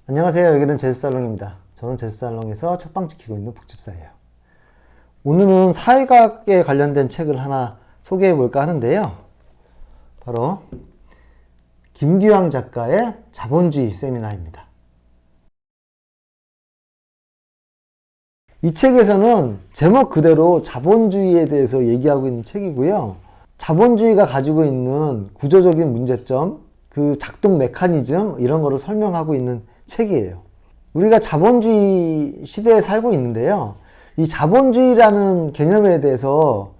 안녕하세요. 여기는 제주살롱입니다. 저는 제주살롱에서 책방 지키고 있는 북집사예요. 오늘은 사회과학에 관련된 책을 하나 소개해 볼까 하는데요. 바로 김규왕 작가의 자본주의 세미나입니다. 이 책에서는 제목 그대로 자본주의에 대해서 얘기하고 있는 책이고요. 자본주의가 가지고 있는 구조적인 문제점, 그 작동 메커니즘 이런 거를 설명하고 있는 책이에요. 우리가 자본주의 시대에 살고 있는데요. 이 자본주의라는 개념에 대해서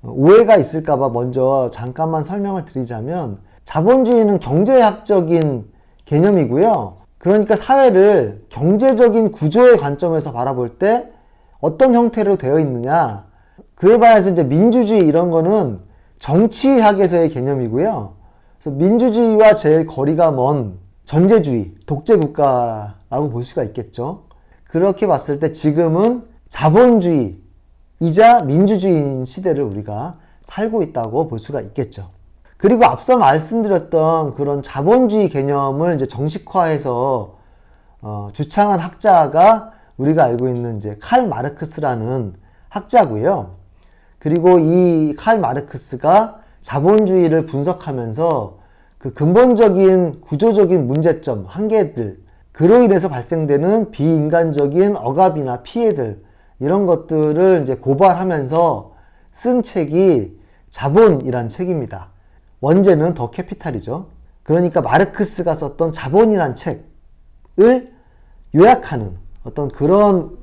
오해가 있을까봐 먼저 잠깐만 설명을 드리자면, 자본주의는 경제학적인 개념이고요. 그러니까 사회를 경제적인 구조의 관점에서 바라볼 때 어떤 형태로 되어 있느냐, 그에 반해서 이제 민주주의 이런 거는 정치학에서의 개념이고요. 그래서 민주주의와 제일 거리가 먼 전제주의, 독재국가라고 볼 수가 있겠죠. 그렇게 봤을 때 지금은 자본주의이자 민주주의인 시대를 우리가 살고 있다고 볼 수가 있겠죠. 그리고 앞서 말씀드렸던 그런 자본주의 개념을 이제 정식화해서 주창한 학자가 우리가 알고 있는 이제 칼 마르크스라는 학자고요. 그리고 이 칼 마르크스가 자본주의를 분석하면서 그 근본적인 구조적인 문제점, 한계들, 그로 인해서 발생되는 비인간적인 억압이나 피해들, 이런 것들을 이제 고발하면서 쓴 책이 자본이란 책입니다. 원제는 더 캐피탈이죠. 그러니까 마르크스가 썼던 자본이란 책을 요약하는 어떤 그런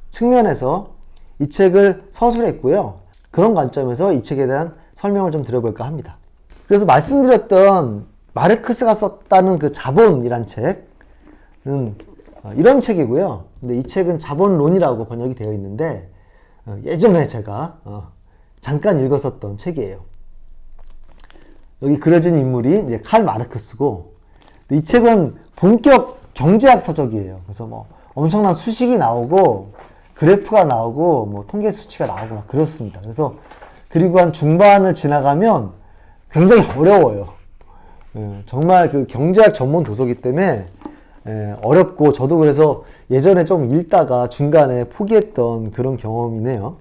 측면에서 이 책을 서술했고요. 그런 관점에서 이 책에 대한 설명을 좀 드려볼까 합니다. 그래서 말씀드렸던 마르크스가 썼다는 그 자본이란 책은 이런 책이고요. 근데 이 책은 자본론이라고 번역이 되어 있는데 예전에 제가 잠깐 읽었었던 책이에요. 여기 그려진 인물이 이제 칼 마르크스고, 이 책은 본격 경제학 서적이에요. 그래서 뭐 엄청난 수식이 나오고 그래프가 나오고 뭐 통계 수치가 나오고 막 그렇습니다. 그래서 그리고 한 중반을 지나가면 굉장히 어려워요. 정말 그 경제학 전문 도서기 때문에 어렵고, 저도 그래서 예전에 좀 읽다가 중간에 포기했던 그런 경험이네요.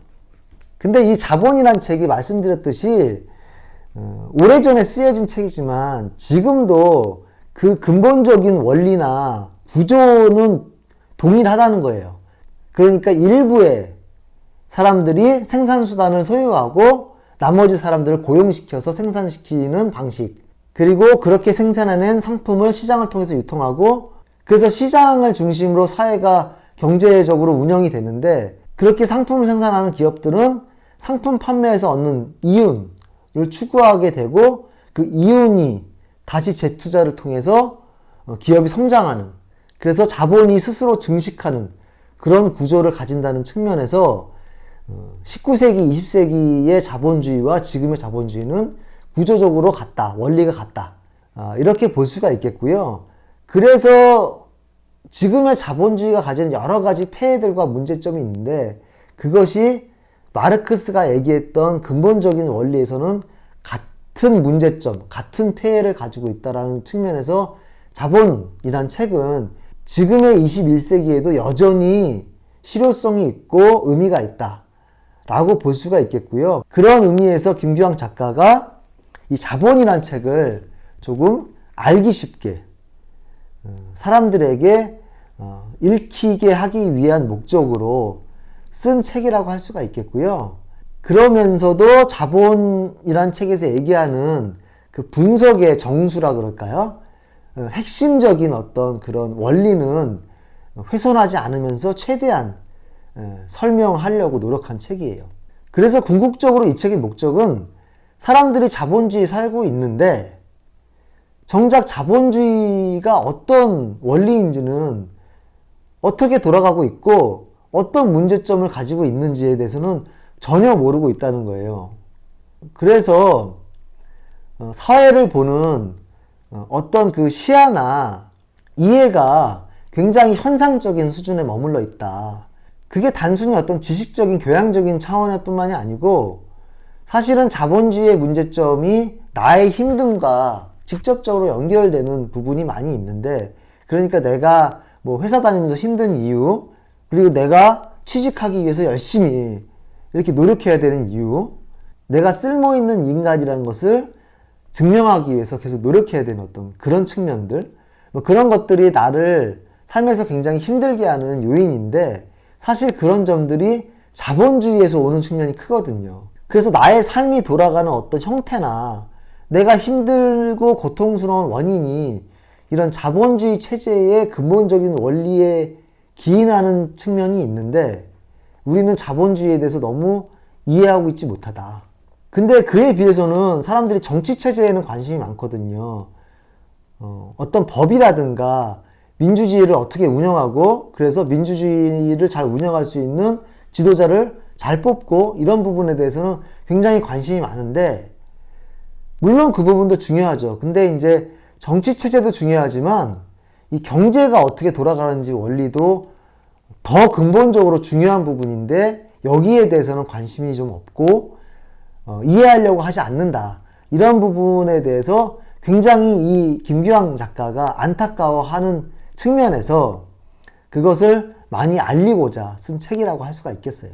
근데 이 자본이란 책이 말씀드렸듯이 오래전에 쓰여진 책이지만 지금도 그 근본적인 원리나 구조는 동일하다는 거예요. 그러니까 일부의 사람들이 생산수단을 소유하고 나머지 사람들을 고용시켜서 생산시키는 방식, 그리고 그렇게 생산해낸 상품을 시장을 통해서 유통하고, 그래서 시장을 중심으로 사회가 경제적으로 운영이 되는데, 그렇게 상품을 생산하는 기업들은 상품 판매에서 얻는 이윤을 추구하게 되고, 그 이윤이 다시 재투자를 통해서 기업이 성장하는, 그래서 자본이 스스로 증식하는 그런 구조를 가진다는 측면에서 19세기, 20세기의 자본주의와 지금의 자본주의는 구조적으로 같다, 원리가 같다, 이렇게 볼 수가 있겠고요. 그래서 지금의 자본주의가 가지는 여러 가지 폐해들과 문제점이 있는데, 그것이 마르크스가 얘기했던 근본적인 원리에서는 같은 문제점, 같은 폐해를 가지고 있다는 측면에서 자본이란 책은 지금의 21세기에도 여전히 실효성이 있고 의미가 있다 라고 볼 수가 있겠고요. 그런 의미에서 김규왕 작가가 이 자본이란 책을 조금 알기 쉽게 사람들에게 읽히게 하기 위한 목적으로 쓴 책이라고 할 수가 있겠고요. 그러면서도 자본이란 책에서 얘기하는 그 분석의 정수라 그럴까요? 핵심적인 어떤 그런 원리는 훼손하지 않으면서 최대한 설명하려고 노력한 책이에요. 그래서 궁극적으로 이 책의 목적은 사람들이 자본주의 살고 있는데 정작 자본주의가 어떤 원리인지는, 어떻게 돌아가고 있고 어떤 문제점을 가지고 있는지에 대해서는 전혀 모르고 있다는 거예요. 그래서 사회를 보는 어떤 그 시야나 이해가 굉장히 현상적인 수준에 머물러 있다. 그게 단순히 어떤 지식적인 교양적인 차원의 뿐만이 아니고, 사실은 자본주의의 문제점이 나의 힘듦과 직접적으로 연결되는 부분이 많이 있는데, 그러니까 내가 뭐 회사 다니면서 힘든 이유, 그리고 내가 취직하기 위해서 열심히 이렇게 노력해야 되는 이유, 내가 쓸모있는 인간이라는 것을 증명하기 위해서 계속 노력해야 되는 어떤 그런 측면들, 뭐 그런 것들이 나를 삶에서 굉장히 힘들게 하는 요인인데, 사실 그런 점들이 자본주의에서 오는 측면이 크거든요. 그래서 나의 삶이 돌아가는 어떤 형태나 내가 힘들고 고통스러운 원인이 이런 자본주의 체제의 근본적인 원리에 기인하는 측면이 있는데, 우리는 자본주의에 대해서 너무 이해하고 있지 못하다. 근데 그에 비해서는 사람들이 정치 체제에는 관심이 많거든요. 어떤 법이라든가 민주주의를 어떻게 운영하고, 그래서 민주주의를 잘 운영할 수 있는 지도자를 잘 뽑고, 이런 부분에 대해서는 굉장히 관심이 많은데, 물론 그 부분도 중요하죠. 근데 이제 정치 체제도 중요하지만 이 경제가 어떻게 돌아가는지 원리도 더 근본적으로 중요한 부분인데, 여기에 대해서는 관심이 좀 없고 이해하려고 하지 않는다. 이런 부분에 대해서 굉장히 이 김규황 작가가 안타까워하는 측면에서 그것을 많이 알리고자 쓴 책이라고 할 수가 있겠어요.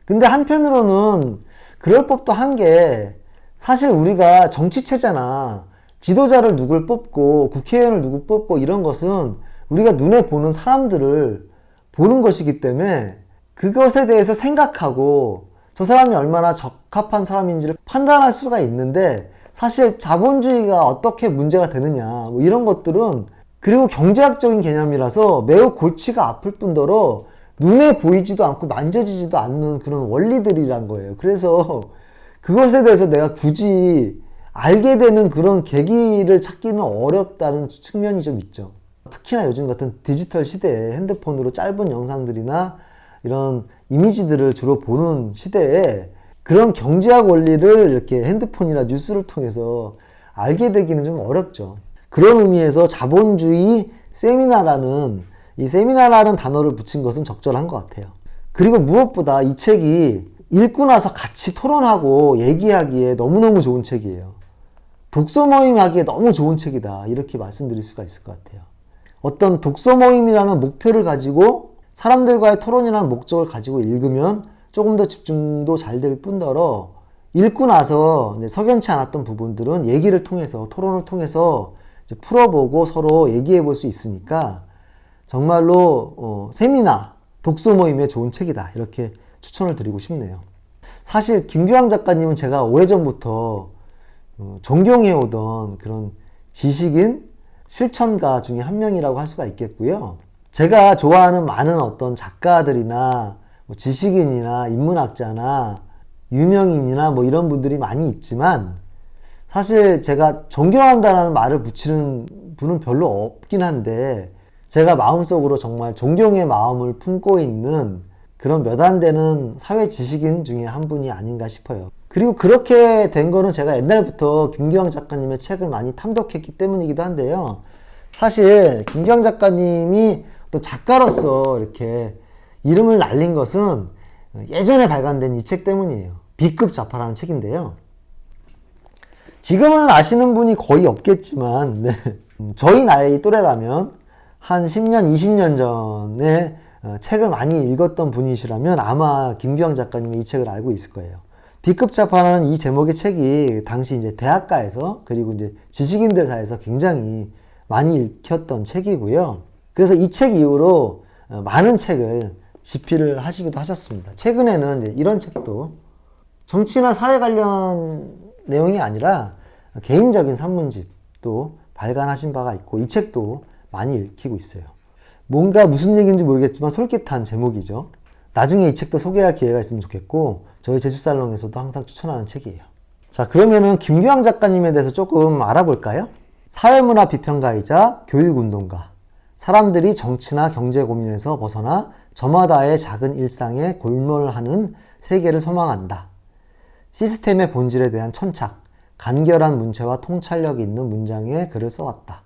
근데 한편으로는 그럴 법도 한 게, 사실 우리가 정치체제나 지도자를 누굴 뽑고 국회의원을 누구 뽑고 이런 것은 우리가 눈에 보는 사람들을 보는 것이기 때문에 그것에 대해서 생각하고 저 사람이 얼마나 적합한 사람인지를 판단할 수가 있는데, 사실 자본주의가 어떻게 문제가 되느냐 뭐 이런 것들은, 그리고 경제학적인 개념이라서 매우 골치가 아플 뿐더러 눈에 보이지도 않고 만져지지도 않는 그런 원리들이란 거예요. 그래서 그것에 대해서 내가 굳이 알게 되는 그런 계기를 찾기는 어렵다는 측면이 좀 있죠. 특히나 요즘 같은 디지털 시대에 핸드폰으로 짧은 영상들이나 이런 이미지들을 주로 보는 시대에 그런 경제학 원리를 이렇게 핸드폰이나 뉴스를 통해서 알게 되기는 좀 어렵죠. 그런 의미에서 자본주의 세미나라는, 이 세미나라는 단어를 붙인 것은 적절한 것 같아요. 그리고 무엇보다 이 책이 읽고 나서 같이 토론하고 얘기하기에 너무너무 좋은 책이에요. 독서 모임 하기에 너무 좋은 책이다, 이렇게 말씀드릴 수가 있을 것 같아요. 어떤 독서 모임이라는 목표를 가지고 사람들과의 토론이라는 목적을 가지고 읽으면 조금 더 집중도 잘 될 뿐더러, 읽고 나서 석연치 않았던 부분들은 얘기를 통해서, 토론을 통해서 이제 풀어보고 서로 얘기해 볼 수 있으니까 정말로 세미나, 독서 모임에 좋은 책이다, 이렇게 추천을 드리고 싶네요. 사실 김규황 작가님은 제가 오래전부터 존경해오던 그런 지식인, 실천가 중에 한 명이라고 할 수가 있겠고요. 제가 좋아하는 많은 어떤 작가들이나 뭐 지식인이나 인문학자나 유명인이나 뭐 이런 분들이 많이 있지만, 사실 제가 존경한다는 말을 붙이는 분은 별로 없긴 한데, 제가 마음속으로 정말 존경의 마음을 품고 있는 그런 몇 안 되는 사회 지식인 중에 한 분이 아닌가 싶어요. 그리고 그렇게 된 거는 제가 옛날부터 김규황 작가님의 책을 많이 탐독했기 때문이기도 한데요. 사실 김규황 작가님이 또 작가로서 이렇게 이름을 날린 것은 예전에 발간된 이 책 때문이에요. B급 자파라는 책인데요. 지금은 아시는 분이 거의 없겠지만, 네. 저희 나이 또래라면 한 10년, 20년 전에 책을 많이 읽었던 분이시라면 아마 김규황 작가님의 이 책을 알고 있을 거예요. B급 자파라는 이 제목의 책이 당시 이제 대학가에서, 그리고 이제 지식인들 사이에서 굉장히 많이 읽혔던 책이고요. 그래서 이 책 이후로 많은 책을 집필을 하시기도 하셨습니다. 최근에는 이제 이런 책도, 정치나 사회 관련 내용이 아니라 개인적인 산문집도 발간하신 바가 있고, 이 책도 많이 읽히고 있어요. 뭔가 무슨 얘기인지 모르겠지만 솔깃한 제목이죠. 나중에 이 책도 소개할 기회가 있으면 좋겠고, 저희 제주살롱에서도 항상 추천하는 책이에요. 자, 그러면은 김규황 작가님에 대해서 조금 알아볼까요? 사회문화 비평가이자 교육운동가, 사람들이 정치나 경제 고민에서 벗어나 저마다의 작은 일상에 골몰하는 세계를 소망한다. 시스템의 본질에 대한 천착, 간결한 문체와 통찰력이 있는 문장에 글을 써왔다.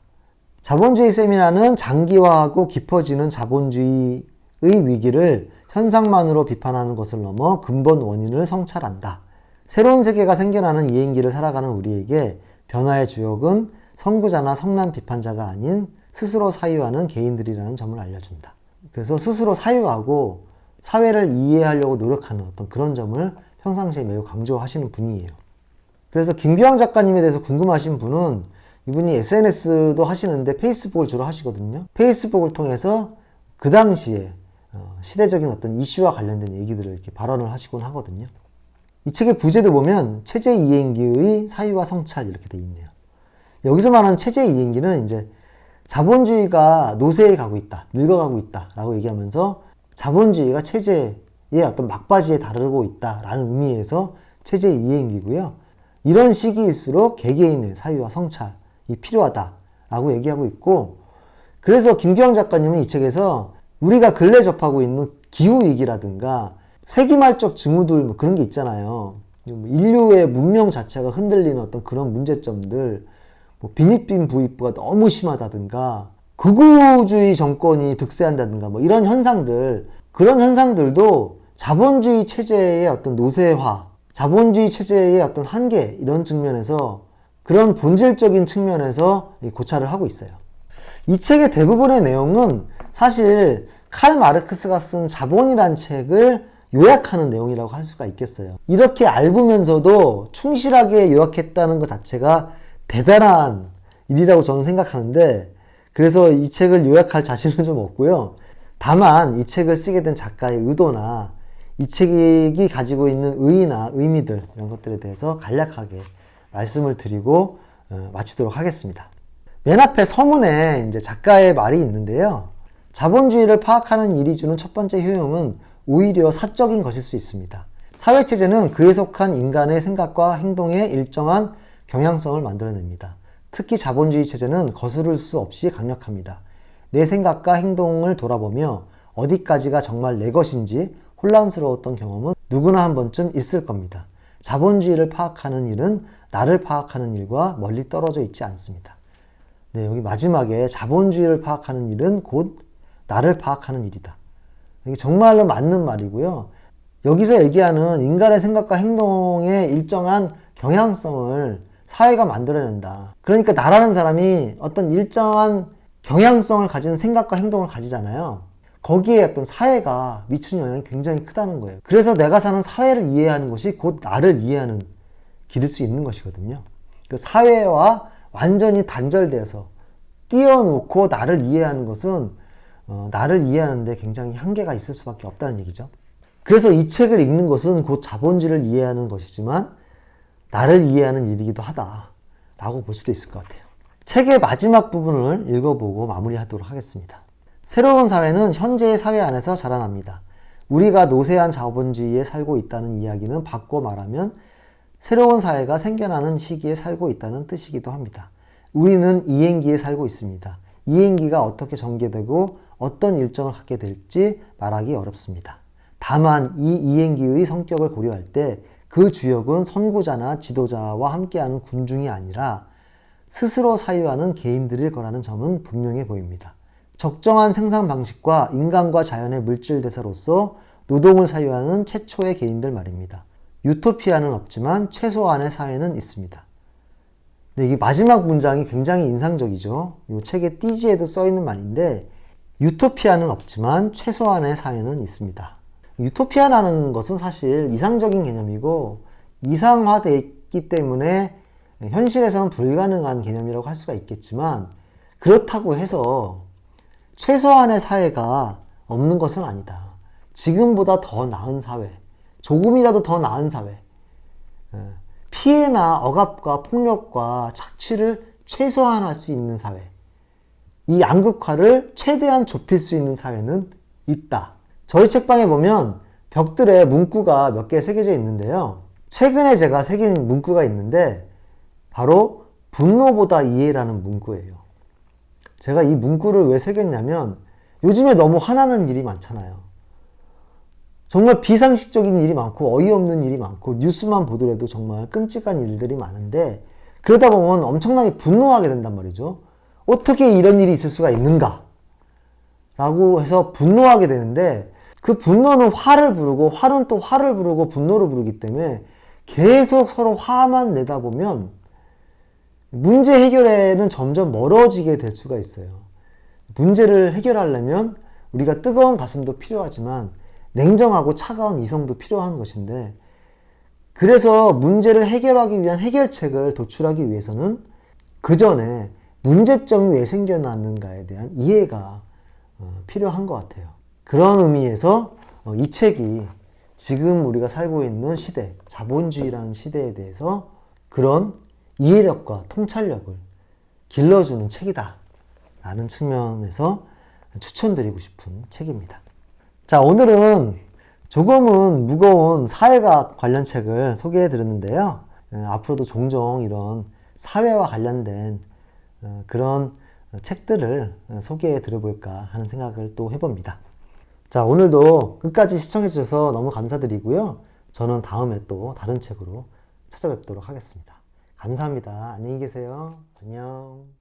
자본주의 세미나는 장기화하고 깊어지는 자본주의의 위기를 현상만으로 비판하는 것을 넘어 근본 원인을 성찰한다. 새로운 세계가 생겨나는 이 행기를 살아가는 우리에게 변화의 주역은 선구자나 성난 비판자가 아닌 스스로 사유하는 개인들이라는 점을 알려준다. 그래서 스스로 사유하고 사회를 이해하려고 노력하는 어떤 그런 점을 평상시에 매우 강조하시는 분이에요. 그래서 김규황 작가님에 대해서 궁금하신 분은 이분이 SNS도 하시는데 페이스북을 주로 하시거든요. 페이스북을 통해서 그 당시에 시대적인 어떤 이슈와 관련된 얘기들을 이렇게 발언을 하시곤 하거든요. 이 책의 부제도 보면 체제 이행기의 사유와 성찰 이렇게 돼 있네요. 여기서 말하는 체제 이행기는 이제 자본주의가 노쇠해 가고 있다, 늙어가고 있다 라고 얘기하면서 자본주의가 체제의 어떤 막바지에 다루고 있다 라는 의미에서 체제 이행기고요. 이런 시기일수록 개개인의 사유와 성찰이 필요하다 라고 얘기하고 있고, 그래서 김규황 작가님은 이 책에서 우리가 근래 접하고 있는 기후위기라든가 세기말적 징후들 뭐 그런 게 있잖아요. 인류의 문명 자체가 흔들리는 어떤 그런 문제점들, 뭐 비닉빈 부익부가 너무 심하다든가 극우주의 정권이 득세한다든가 뭐 이런 현상들, 그런 현상들도 자본주의 체제의 어떤 노쇠화, 자본주의 체제의 어떤 한계 이런 측면에서 그런 본질적인 측면에서 고찰을 하고 있어요. 이 책의 대부분의 내용은 사실 칼 마르크스가 쓴 자본이란 책을 요약하는 내용이라고 할 수가 있겠어요. 이렇게 앓으면서도 충실하게 요약했다는 것 자체가 대단한 일이라고 저는 생각하는데, 그래서 이 책을 요약할 자신은 좀 없고요. 다만 이 책을 쓰게 된 작가의 의도나 이 책이 가지고 있는 의의나 의미들 이런 것들에 대해서 간략하게 말씀을 드리고 마치도록 하겠습니다. 맨 앞에 서문에 이제 작가의 말이 있는데요. 자본주의를 파악하는 일이 주는 첫 번째 효용은 오히려 사적인 것일 수 있습니다. 사회체제는 그에 속한 인간의 생각과 행동에 일정한 경향성을 만들어냅니다. 특히 자본주의 체제는 거스를 수 없이 강력합니다. 내 생각과 행동을 돌아보며 어디까지가 정말 내 것인지 혼란스러웠던 경험은 누구나 한 번쯤 있을 겁니다. 자본주의를 파악하는 일은 나를 파악하는 일과 멀리 떨어져 있지 않습니다. 네, 여기 마지막에 자본주의를 파악하는 일은 곧 나를 파악하는 일이다. 이게 정말로 맞는 말이고요. 여기서 얘기하는 인간의 생각과 행동의 일정한 경향성을 사회가 만들어낸다. 그러니까 나라는 사람이 어떤 일정한 경향성을 가진 생각과 행동을 가지잖아요. 거기에 어떤 사회가 미치는 영향이 굉장히 크다는 거예요. 그래서 내가 사는 사회를 이해하는 것이 곧 나를 이해하는 길일 수 있는 것이거든요. 그 사회와 완전히 단절되어서 띄워놓고 나를 이해하는 것은 나를 이해하는데 굉장히 한계가 있을 수밖에 없다는 얘기죠. 그래서 이 책을 읽는 것은 곧 자본주의를 이해하는 것이지만 나를 이해하는 일이기도 하다라고 볼 수도 있을 것 같아요. 책의 마지막 부분을 읽어보고 마무리하도록 하겠습니다. 새로운 사회는 현재의 사회 안에서 자라납니다. 우리가 노쇠한 자본주의에 살고 있다는 이야기는 바꿔 말하면 새로운 사회가 생겨나는 시기에 살고 있다는 뜻이기도 합니다. 우리는 이행기에 살고 있습니다. 이행기가 어떻게 전개되고 어떤 일정을 갖게 될지 말하기 어렵습니다. 다만 이 이행기의 성격을 고려할 때 그 주역은 선구자나 지도자와 함께하는 군중이 아니라 스스로 사유하는 개인들일 거라는 점은 분명해 보입니다. 적정한 생산 방식과 인간과 자연의 물질 대사로서 노동을 사유하는 최초의 개인들 말입니다. 유토피아는 없지만 최소한의 사회는 있습니다. 네, 이게 마지막 문장이 굉장히 인상적이죠. 이 책의 띠지에도 써 있는 말인데, 유토피아는 없지만 최소한의 사회는 있습니다. 유토피아라는 것은 사실 이상적인 개념이고 이상화되어 있기 때문에 현실에서는 불가능한 개념이라고 할 수가 있겠지만, 그렇다고 해서 최소한의 사회가 없는 것은 아니다. 지금보다 더 나은 사회, 조금이라도 더 나은 사회, 피해나 억압과 폭력과 착취를 최소화할 수 있는 사회, 이 양극화를 최대한 좁힐 수 있는 사회는 있다. 저희 책방에 보면 벽들에 문구가 몇 개 새겨져 있는데요. 최근에 제가 새긴 문구가 있는데 바로 분노보다 이해라는 문구예요. 제가 이 문구를 왜 새겼냐면 요즘에 너무 화나는 일이 많잖아요. 정말 비상식적인 일이 많고 어이없는 일이 많고 뉴스만 보더라도 정말 끔찍한 일들이 많은데, 그러다 보면 엄청나게 분노하게 된단 말이죠. 어떻게 이런 일이 있을 수가 있는가? 라고 해서 분노하게 되는데, 그 분노는 화를 부르고 화는 또 화를 부르고 분노를 부르기 때문에 계속 서로 화만 내다 보면 문제 해결에는 점점 멀어지게 될 수가 있어요. 문제를 해결하려면 우리가 뜨거운 가슴도 필요하지만 냉정하고 차가운 이성도 필요한 것인데, 그래서 문제를 해결하기 위한 해결책을 도출하기 위해서는 그 전에 문제점이 왜 생겨났는가에 대한 이해가 필요한 것 같아요. 그런 의미에서 이 책이 지금 우리가 살고 있는 시대, 자본주의라는 시대에 대해서 그런 이해력과 통찰력을 길러주는 책이다 라는 측면에서 추천드리고 싶은 책입니다. 자, 오늘은 조금은 무거운 사회과학 관련 책을 소개해 드렸는데요. 앞으로도 종종 이런 사회와 관련된 그런 책들을 소개해 드려볼까 하는 생각을 또 해봅니다. 자, 오늘도 끝까지 시청해 주셔서 너무 감사드리고요. 저는 다음에 또 다른 책으로 찾아뵙도록 하겠습니다. 감사합니다. 안녕히 계세요. 안녕.